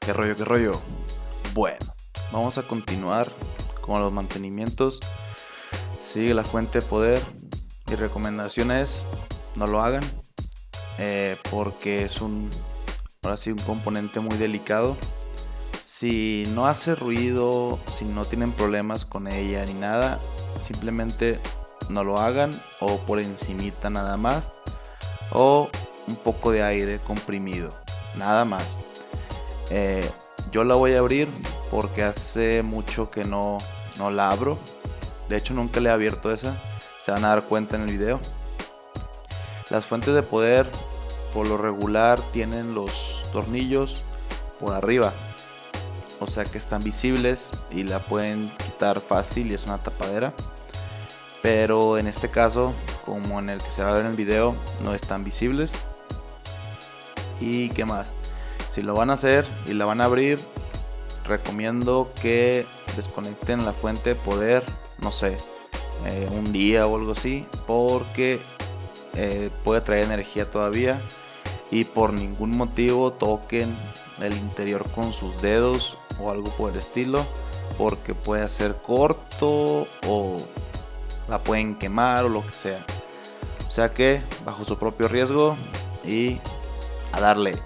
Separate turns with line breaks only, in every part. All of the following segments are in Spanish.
¿Qué rollo, qué rollo? Bueno, vamos a continuar con los mantenimientos. Sigue la fuente de poder. Mi recomendación es no lo hagan porque es ahora sí, un componente muy delicado. Si no hace ruido, si no tienen problemas con ella ni nada, simplemente no lo hagan o por encimita nada más o un poco de aire comprimido, nada más. Eh, yo la voy a abrir porque hace mucho que no la abro. De hecho nunca le he abierto esa. Se van a dar cuenta en el video. Las fuentes de poder por lo regular tienen los tornillos por arriba. O sea que están visibles y la pueden quitar fácil y es una tapadera. Pero en este caso, como en el que se va a ver en el video, no están visibles. ¿Y qué más? Si lo van a hacer y la van a abrir, recomiendo que desconecten la fuente de poder, no sé, un día o algo así, porque puede traer energía todavía y por ningún motivo toquen el interior con sus dedos o algo por el estilo, porque puede hacer corto o la pueden quemar o lo que sea. O sea que bajo su propio riesgo y a darle.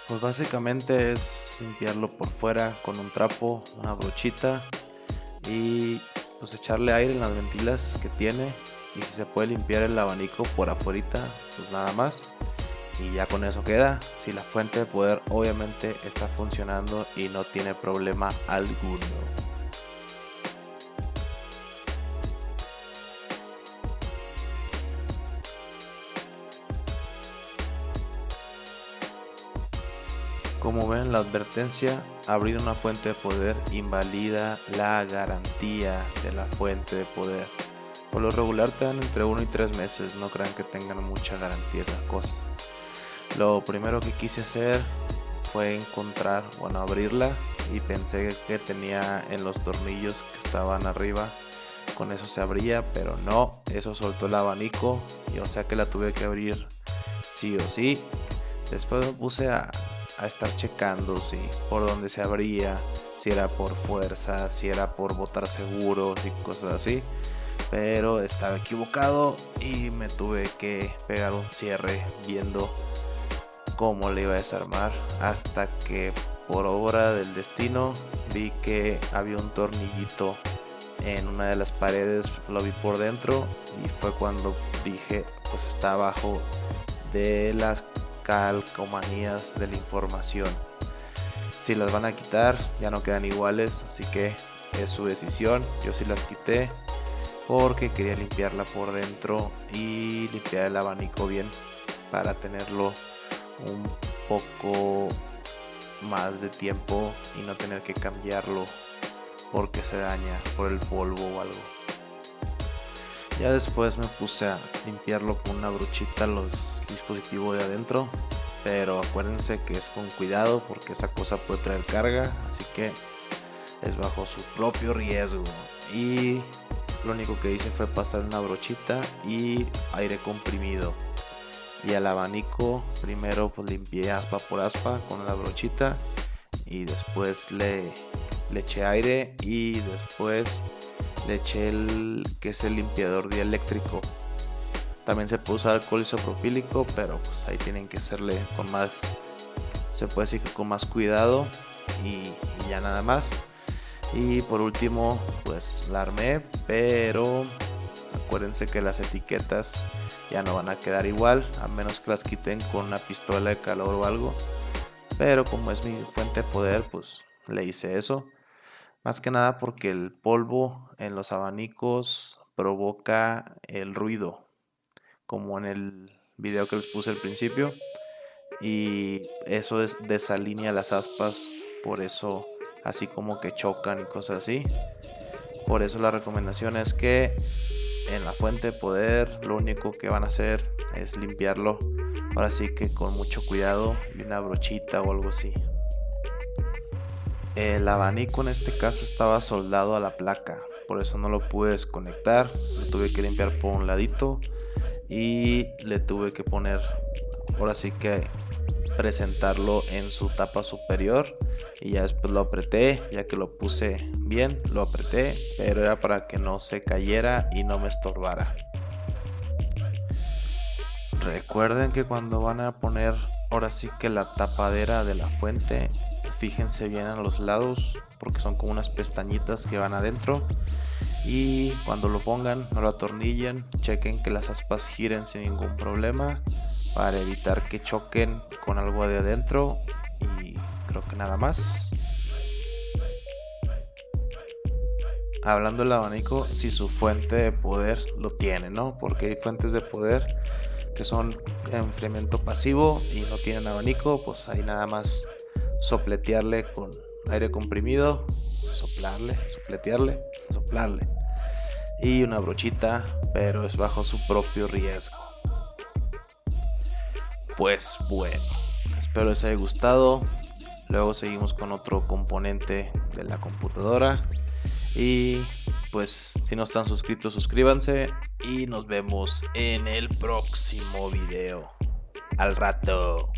Pues básicamente es limpiarlo por fuera con un trapo, una brochita y pues echarle aire en las ventilas que tiene, y si se puede limpiar el abanico por afuerita, pues nada más y ya con eso queda. Si la fuente de poder obviamente está funcionando y no tiene problema alguno. Como ven en la advertencia, abrir una fuente de poder invalida la garantía de la fuente de poder. Por lo regular te dan entre 1 y 3 meses, no crean que tengan mucha garantía esas cosas. Lo primero que quise hacer fue abrirla, y pensé que tenía en los tornillos que estaban arriba, con eso se abría, pero no, eso soltó el abanico y o sea que la tuve que abrir sí o sí. Después me puse a estar checando si por dónde se abría, si era por fuerza, si era por botar seguros y cosas así, pero estaba equivocado y me tuve que pegar un cierre viendo cómo le iba a desarmar, hasta que por obra del destino vi que había un tornillito en una de las paredes, lo vi por dentro y fue cuando dije, pues está abajo de las calcomanías de la información. Si las van a quitar ya no quedan iguales, así que es su decisión. Yo sí las quité porque quería limpiarla por dentro y limpiar el abanico bien para tenerlo un poco más de tiempo y no tener que cambiarlo porque se daña por el polvo o algo. Ya después me puse a limpiarlo con una brochita los dispositivos de adentro, pero acuérdense que es con cuidado porque esa cosa puede traer carga, así que es bajo su propio riesgo. Y lo único que hice fue pasar una brochita y aire comprimido, y al abanico primero pues limpié aspa por aspa con la brochita y después le eché aire y después le eché el que es el limpiador dieléctrico. También se puede usar alcohol isopropílico, pero pues ahí tienen que hacerle con más, se puede decir que con más cuidado, y ya nada más. Y por último pues la armé, pero acuérdense que las etiquetas ya no van a quedar igual a menos que las quiten con una pistola de calor o algo, pero como es mi fuente de poder pues le hice eso. Más que nada porque el polvo en los abanicos provoca el ruido, como en el video que les puse al principio, y eso desalinea las aspas, por eso así como que chocan y cosas así. Por eso la recomendación es que en la fuente de poder lo único que van a hacer es limpiarlo, ahora sí que con mucho cuidado y una brochita o algo así. El abanico en este caso estaba soldado a la placa, por eso no lo pude desconectar, lo tuve que limpiar por un ladito y le tuve que poner, ahora sí que presentarlo en su tapa superior, y ya después lo apreté, ya que lo puse bien, lo apreté, pero era para que no se cayera y no me estorbara. Recuerden que cuando van a poner ahora sí que la tapadera de la fuente, fíjense bien a los lados porque son como unas pestañitas que van adentro, y cuando lo pongan no lo atornillen, chequen que las aspas giren sin ningún problema para evitar que choquen con algo de adentro, y creo que nada más. Hablando del abanico, si su fuente de poder lo tiene, ¿no? Porque hay fuentes de poder que son enfriamiento pasivo y no tienen abanico, pues ahí nada más sopletearle con aire comprimido, soplarle y una brochita, pero es bajo su propio riesgo. Pues bueno, espero les haya gustado. Luego seguimos con otro componente de la computadora. Y pues si no están suscritos, suscríbanse y nos vemos en el próximo video. Al rato.